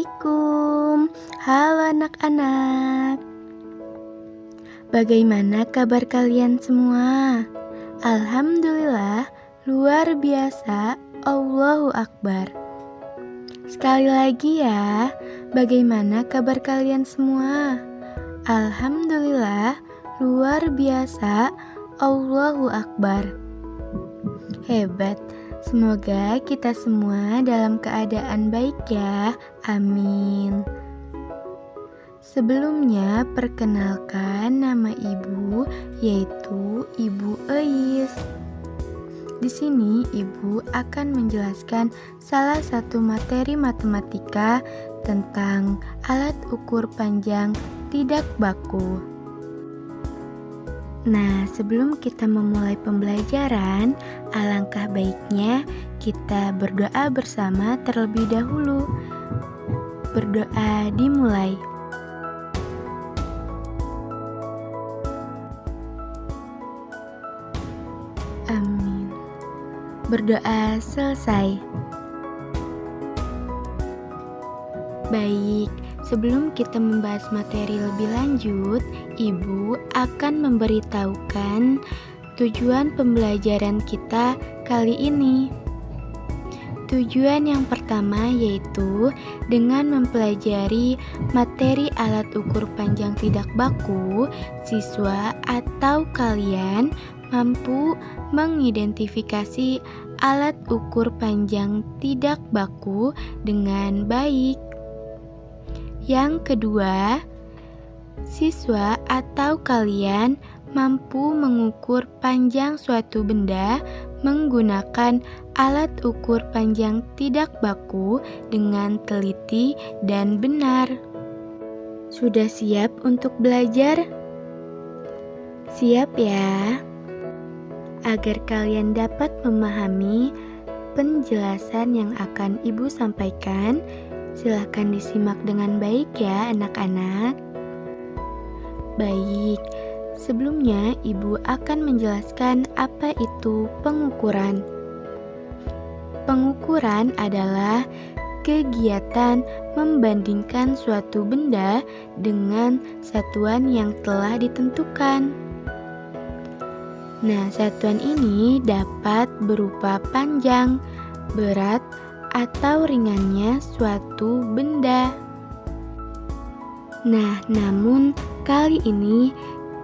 Assalamualaikum. Halo anak-anak. Bagaimana kabar kalian semua? Alhamdulillah, luar biasa. Allahu Akbar. Sekali lagi ya, bagaimana kabar kalian semua? Alhamdulillah, luar biasa. Allahu Akbar. Hebat. Semoga kita semua dalam keadaan baik ya. Amin. Sebelumnya perkenalkan nama ibu, yaitu Ibu Eis. Di sini ibu akan menjelaskan salah satu materi matematika tentang alat ukur panjang tidak baku. Nah, sebelum kita memulai pembelajaran, alangkah baiknya kita berdoa bersama terlebih dahulu. Berdoa dimulai. Amin. Berdoa selesai. Baik, sebelum kita membahas materi lebih lanjut, Ibu akan memberitahukan tujuan pembelajaran kita kali ini. Tujuan yang pertama yaitu dengan mempelajari materi alat ukur panjang tidak baku, siswa atau kalian mampu mengidentifikasi alat ukur panjang tidak baku dengan baik. Yang kedua, siswa atau kalian mampu mengukur panjang suatu benda menggunakan alat ukur panjang tidak baku dengan teliti dan benar. Sudah siap untuk belajar? Siap ya? Agar kalian dapat memahami penjelasan yang akan Ibu sampaikan, silahkan disimak dengan baik ya anak-anak. Baik, sebelumnya Ibu akan menjelaskan apa itu pengukuran. Pengukuran adalah kegiatan membandingkan suatu benda dengan satuan yang telah ditentukan. Nah, satuan ini dapat berupa panjang, berat, atau ringannya suatu benda. Nah, namun kali ini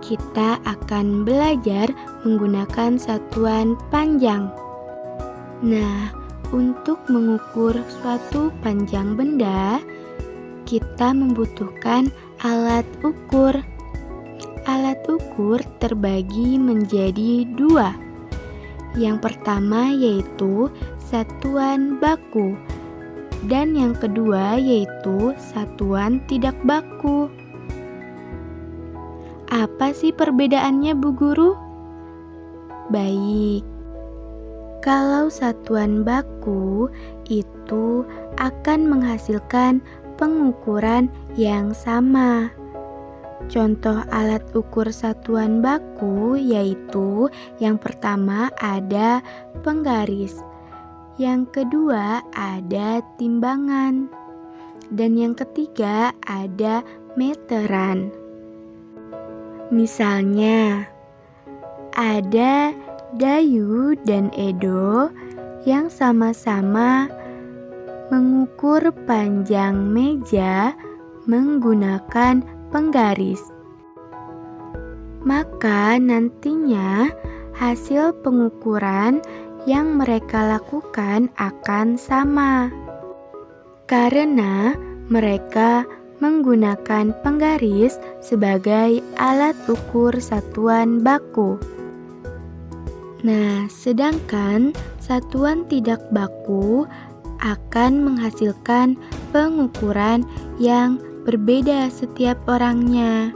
kita akan belajar menggunakan satuan panjang. Nah, untuk mengukur suatu panjang benda, kita membutuhkan alat ukur. Alat ukur terbagi menjadi dua. Yang pertama yaitu satuan baku, dan yang kedua yaitu satuan tidak baku. Apa sih perbedaannya, Bu Guru? Baik, kalau satuan baku itu akan menghasilkan pengukuran yang sama. Contoh alat ukur satuan baku yaitu yang pertama ada penggaris, yang kedua ada timbangan, dan yang ketiga ada meteran. Misalnya, ada Dayu dan Edo yang sama-sama mengukur panjang meja menggunakan penggaris. Maka nantinya hasil pengukuran yang mereka lakukan akan sama, karena mereka menggunakan penggaris sebagai alat ukur satuan baku. Nah, sedangkan satuan tidak baku akan menghasilkan pengukuran yang berbeda setiap orangnya.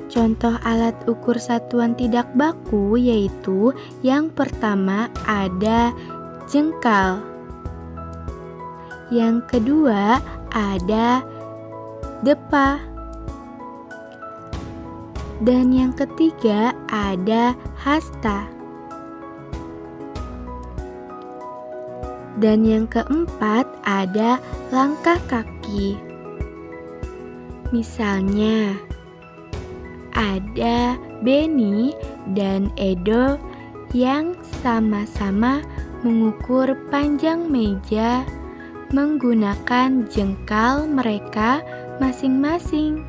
Contoh alat ukur satuan tidak baku yaitu yang pertama ada jengkal, yang kedua ada depa, dan yang ketiga ada hasta. Dan yang keempat ada langkah kaki. Misalnya, ada Beni dan Edo yang sama-sama mengukur panjang meja menggunakan jengkal mereka masing-masing.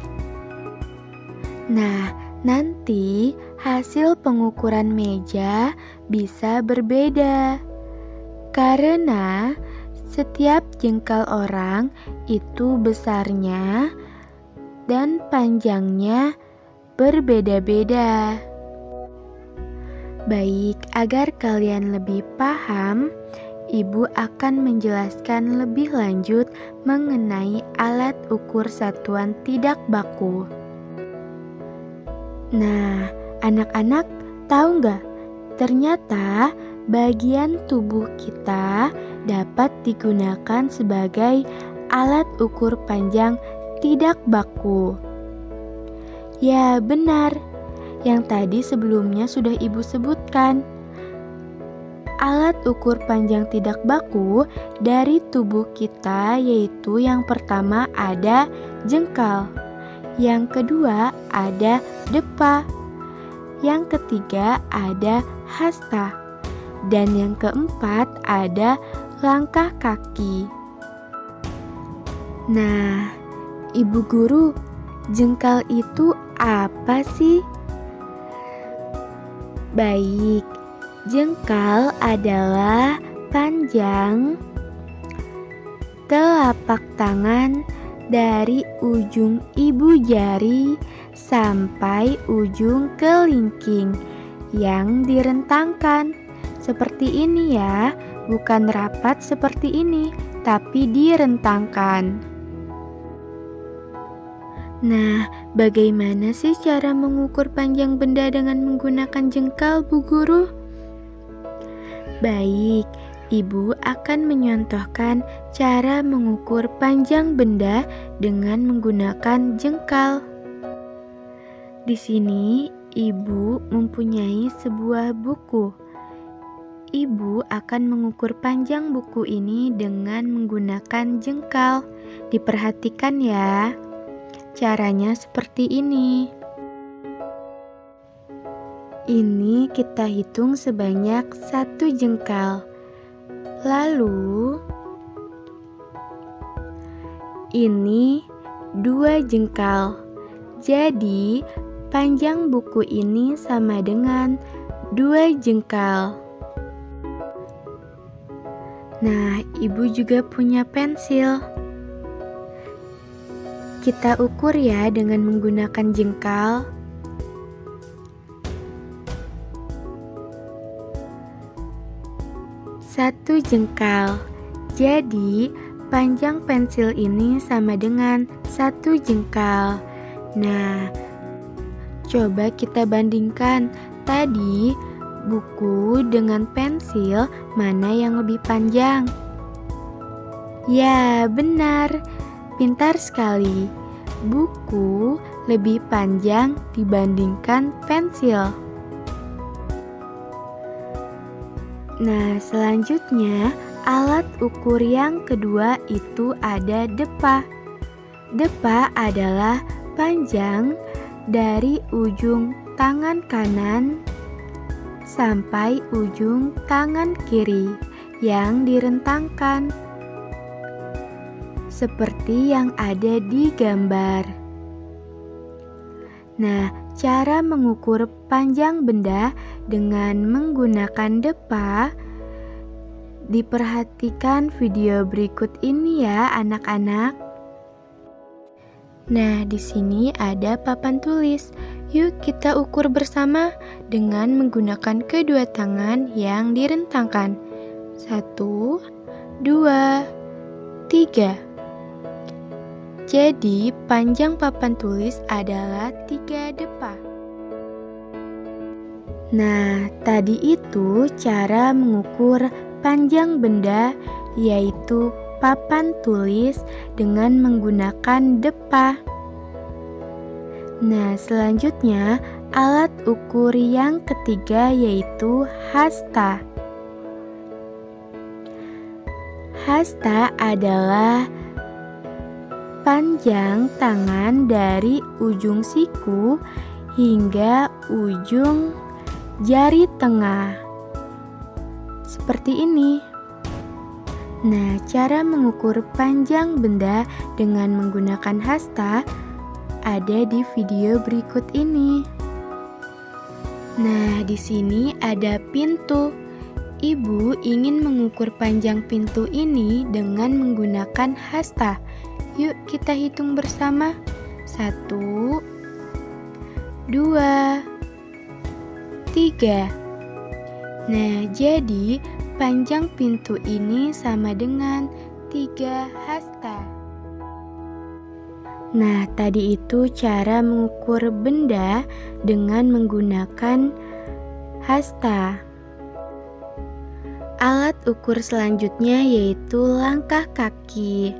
Nah, nanti hasil pengukuran meja bisa berbeda karena setiap jengkal orang itu besarnya dan panjangnya berbeda-beda. Baik, agar kalian lebih paham, Ibu akan menjelaskan lebih lanjut mengenai alat ukur satuan tidak baku. Nah, anak-anak tahu nggak? Ternyata bagian tubuh kita dapat digunakan sebagai alat ukur panjang tidak baku. Ya, benar. Yang tadi sebelumnya sudah Ibu sebutkan. Alat ukur panjang tidak baku dari tubuh kita yaitu yang pertama ada jengkal, yang kedua ada depa, yang ketiga ada hasta, dan yang keempat ada langkah kaki. Nah, Ibu Guru, jengkal itu apa sih? Baik, jengkal adalah panjang telapak tangan dari ujung ibu jari sampai ujung kelingking yang direntangkan. Seperti ini ya, bukan rapat seperti ini, tapi direntangkan. Nah, bagaimana sih cara mengukur panjang benda dengan menggunakan jengkal, Bu Guru? Baik, Ibu akan menyontohkan cara mengukur panjang benda dengan menggunakan jengkal. Di sini, Ibu mempunyai sebuah buku. Ibu akan mengukur panjang buku ini dengan menggunakan jengkal. Diperhatikan ya. Caranya seperti ini. Ini kita hitung sebanyak 1 jengkal. Lalu ini 2 jengkal. Jadi panjang buku ini sama dengan 2 jengkal. Nah, Ibu juga punya pensil. Kita ukur ya dengan menggunakan jengkal. Satu jengkal. Jadi panjang pensil ini sama dengan 1 jengkal. Nah, coba kita bandingkan. Tadi buku dengan pensil mana yang lebih panjang? Ya, benar. Pintar sekali. Buku lebih panjang dibandingkan pensil. Nah, selanjutnya alat ukur yang kedua itu ada depa. Depa adalah panjang dari ujung tangan kanan sampai ujung tangan kiri yang direntangkan. Seperti yang ada di gambar. Nah, cara mengukur panjang benda dengan menggunakan depa, diperhatikan video berikut ini ya anak-anak. Nah, di sini ada papan tulis. Yuk kita ukur bersama dengan menggunakan kedua tangan yang direntangkan. 1, 2, 3. Jadi, panjang papan tulis adalah 3 depa. Nah, tadi itu cara mengukur panjang benda, yaitu papan tulis dengan menggunakan depa. Nah, selanjutnya alat ukur yang ketiga yaitu hasta. Hasta adalah panjang tangan dari ujung siku hingga ujung jari tengah. Seperti ini. Nah, cara mengukur panjang benda dengan menggunakan hasta ada di video berikut ini. Nah, di sini ada pintu. Ibu ingin mengukur panjang pintu ini dengan menggunakan hasta. Yuk kita hitung bersama. 1, 2, 3. Nah, jadi panjang pintu ini sama dengan 3 hasta. Nah, tadi itu cara mengukur benda dengan menggunakan hasta. Alat ukur selanjutnya yaitu langkah kaki.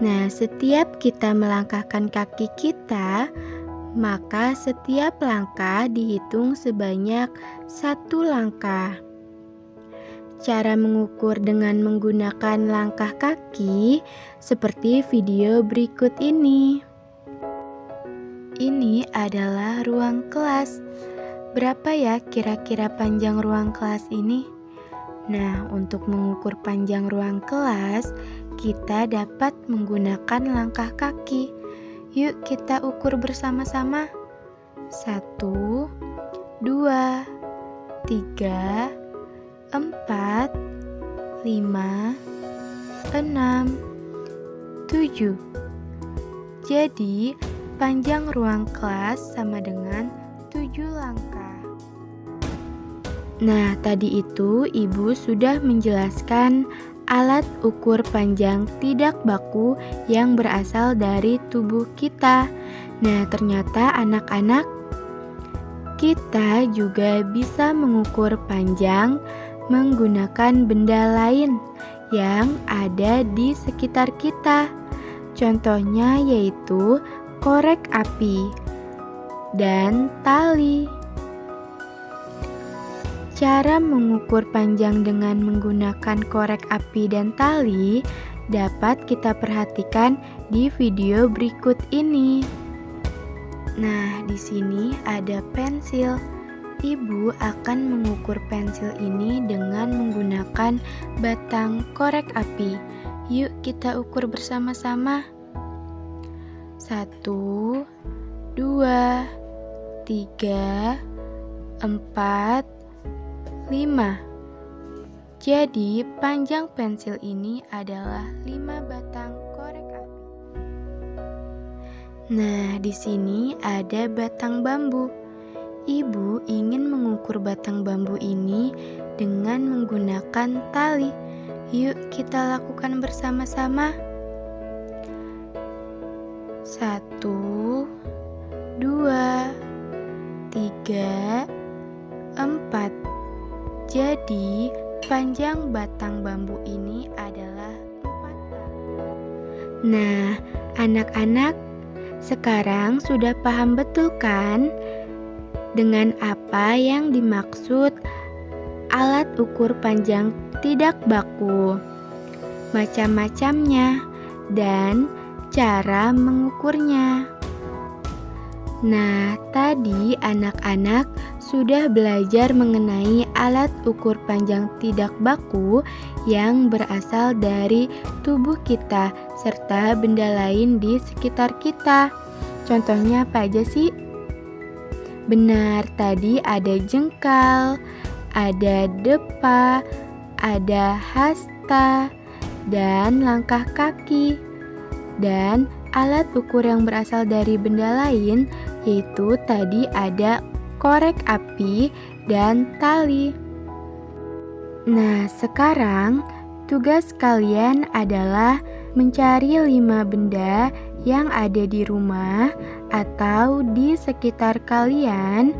Nah, setiap kita melangkahkan kaki kita, maka setiap langkah dihitung sebanyak 1 langkah. Cara mengukur dengan menggunakan langkah kaki seperti video berikut ini. Ini adalah ruang kelas. Berapa ya kira-kira panjang ruang kelas ini? Nah, untuk mengukur panjang ruang kelas, kita dapat menggunakan langkah kaki. Yuk kita ukur bersama-sama. 1, 2, 3, 4, 5, 6, 7. Jadi, panjang ruang kelas sama dengan 7 langkah. Nah, tadi itu Ibu sudah menjelaskan alat ukur panjang tidak baku yang berasal dari tubuh kita. Nah, ternyata anak-anak, kita juga bisa mengukur panjang menggunakan benda lain yang ada di sekitar kita. Contohnya yaitu korek api dan tali. Cara mengukur panjang dengan menggunakan korek api dan tali dapat kita perhatikan di video berikut ini. Nah, di sini ada pensil. Ibu akan mengukur pensil ini dengan menggunakan batang korek api. Yuk kita ukur bersama-sama. 1, 2, 3, 4, 5. Jadi panjang pensil ini adalah 5 batang korek api. Nah, di sini ada batang bambu. Ibu ingin mengukur batang bambu ini dengan menggunakan tali. Yuk kita lakukan bersama-sama. 1, 2, 3, 4. Jadi, panjang batang bambu ini adalah 4 tali. Nah, anak-anak, sekarang sudah paham betul kan dengan apa yang dimaksud alat ukur panjang tidak baku, macam-macamnya, dan cara mengukurnya. Nah, tadi anak-anak sudah belajar mengenai alat ukur panjang tidak baku yang berasal dari tubuh kita serta benda lain di sekitar kita. Contohnya apa aja sih? Benar, tadi ada jengkal, ada depa, ada hasta, dan langkah kaki. Dan alat ukur yang berasal dari benda lain yaitu tadi ada korek api dan tali. Nah, sekarang tugas kalian adalah mencari 5 benda yang ada di rumah atau di sekitar kalian.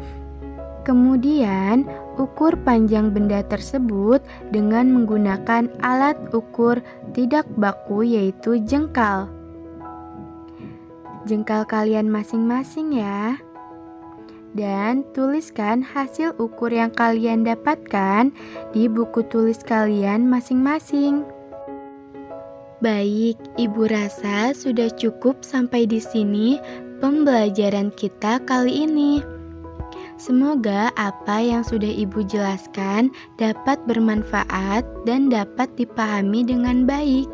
Kemudian, ukur panjang benda tersebut dengan menggunakan alat ukur tidak baku yaitu jengkal. Jengkal kalian masing-masing ya. Dan tuliskan hasil ukur yang kalian dapatkan di buku tulis kalian masing-masing. Baik, Ibu rasa sudah cukup sampai di sini pembelajaran kita kali ini. Semoga apa yang sudah Ibu jelaskan dapat bermanfaat dan dapat dipahami dengan baik.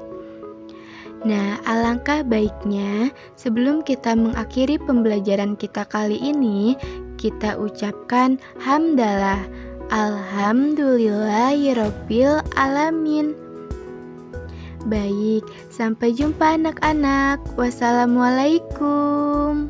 Nah, alangkah baiknya sebelum kita mengakhiri pembelajaran kita kali ini, kita ucapkan hamdalah. Alhamdulillahirabbil alamin. Baik, sampai jumpa anak-anak. Wassalamualaikum.